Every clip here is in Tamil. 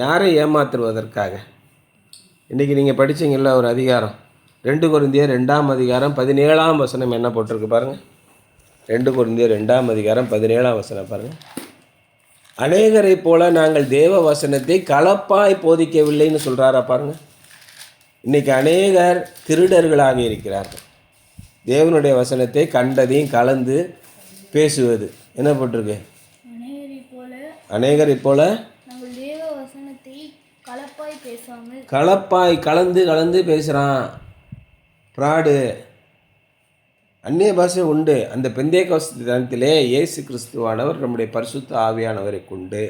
யாரை ஏமாற்றுவதற்காக? இன்றைக்கி நீங்கள் படித்தீங்கள்ல ஒரு அதிகாரம், 2 கொரிந்தியர் 2ஆம் அதிகாரம் 17ஆம் வசனம் என்ன போட்டிருக்கு பாருங்கள். 2 கொரிந்தியர் 2ஆம் அதிகாரம் 17ஆம் வசனம் பாருங்கள். அநேகரை போல நாங்கள் தேவ வசனத்தை கலப்பாய் போதிக்கவில்லைன்னு சொல்கிறாரா பாருங்கள். இன்றைக்கி அநேகர் திருடர்களாக இருக்கிறார்கள். தேவனுடைய வசனத்தை கண்டதையும் கலந்து பேசுவது என்ன போட்டிருக்கு? அநேகரை போல கலப்பாய் கலந்து பேசுகிறான். ஃப்ராடு. அந்நிய பாஷை உண்டு. அந்த பெந்தேகோஸ்து தினத்திலே இயேசு கிறிஸ்துவானவர் நம்முடைய பரிசுத்த ஆவியானவரை கொண்டு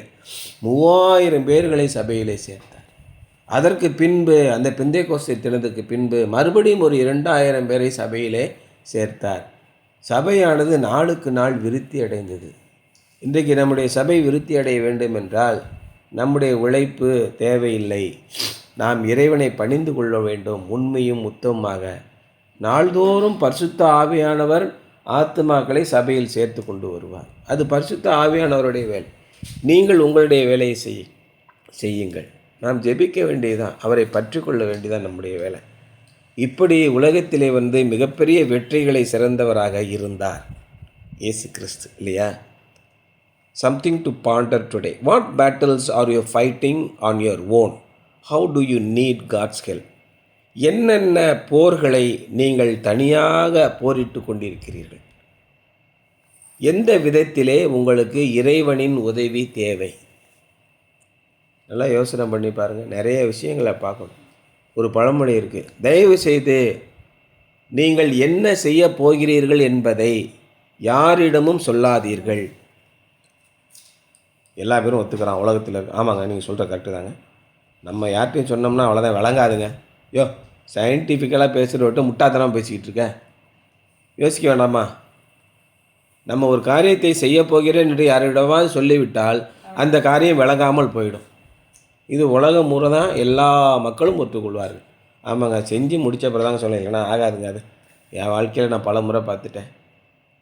3000 பேர்களை சபையிலே சேர்த்தார். அதற்கு பின்பு அந்த பெந்தேகோஸ்து தினத்துக்கு பின்பு மறுபடியும் ஒரு 2000 பேரை சபையிலே சேர்த்தார். சபையானது நாளுக்கு நாள் விருத்தி அடைந்தது. இன்றைக்கு நம்முடைய சபை விருத்தி அடைய வேண்டும் என்றால் நம்முடைய உழைப்பு தேவையில்லை. நாம் இறைவனை பணிந்து கொள்ள வேண்டும் உண்மையும் உத்தமமாக. நாள்தோறும் பரிசுத்த ஆவியானவர் ஆத்துமாக்களை சபையில் சேர்த்து கொண்டு வருவார். அது பரிசுத்த ஆவியானவருடைய வேலை. நீங்கள் உங்களுடைய வேலையை செய்யுங்கள். நாம் ஜெபிக்க வேண்டியதுதான், அவரை பற்றி கொள்ள வேண்டியதான் நம்முடைய வேலை. இப்படி உலகத்திலே மிகப்பெரிய வெற்றிகளை சிறந்தவராக இருந்தார் இயேசு கிறிஸ்து, இல்லையா? Something to ponder today. What battles are you fighting on your own? How do you need God's help? என்னென்ன போர்களை நீங்கள் தனியாக போரிட்டு கொண்டிருக்கிறீர்கள்? எந்த விதத்திலே உங்களுக்கு இறைவனின் உதவி தேவை? நல்லா யோசனை பண்ணி பாருங்கள். நிறைய விஷயங்களை பார்க்கணும். ஒரு பழமொழி இருக்குது, தயவு செய்து நீங்கள் என்ன செய்ய போகிறீர்கள் என்பதை யாரிடமும் சொல்லாதீர்கள். எல்லா பேரும் ஒத்துக்கிறான் உலகத்தில். ஆமாங்க, நீங்கள் சொல்கிற கரெக்டு தாங்க. நம்ம யார்கிட்டையும் சொன்னோம்னா அவ்வளோதான், விளங்காதுங்க. சயின்டிஃபிக்கலாக பேசுகிற விட்டு முட்டாத்தனமாக பேசிக்கிட்டு இருக்க. யோசிக்க வேண்டாமா? நம்ம ஒரு காரியத்தை செய்ய போகிறேன் என்று யாரிடமாவது சொல்லிவிட்டால் அந்த காரியம் விளங்காமல் போயிடும். இது உலகம் முறை தான், எல்லா மக்களும் ஒத்துக்கொள்வார்கள். ஆமாங்க, செஞ்சு முடித்த பிறகு தாங்க சொல்ல, இல்லைன்னா ஆகாதுங்க. அது என் வாழ்க்கையில் நான் பல முறை பார்த்துட்டேன்.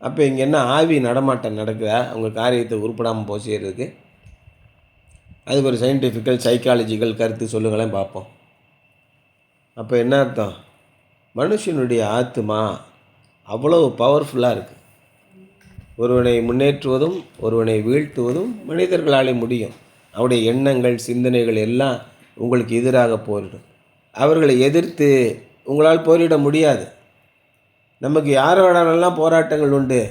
அப்போ இங்கே என்ன ஆவி நடமாட்டம் நடக்குதா உங்கள் காரியத்தை உருப்படாமல் போய் செய்கிறதுக்கு? அதுக்கு ஒரு சயின்டிஃபிக்கல் சைக்காலஜிக்கல் கருத்து சொல்லுங்களேன் பார்ப்போம். அப்போ என்ன அர்த்தம்? மனுஷனுடைய ஆத்மா அவ்வளோ பவர்ஃபுல்லாக இருக்குது. ஒருவனை முன்னேற்றுவதும் ஒருவனை வீழ்த்துவதும் மனிதர்களாலே முடியும். அவருடைய எண்ணங்கள் சிந்தனைகள் எல்லாம் உங்களுக்கு எதிராக போரிடும். அவர்களை எதிர்த்து உங்களால் போரிட முடியாது. நமக்கு யாரோடலாம் போராட்டங்கள் உண்டு.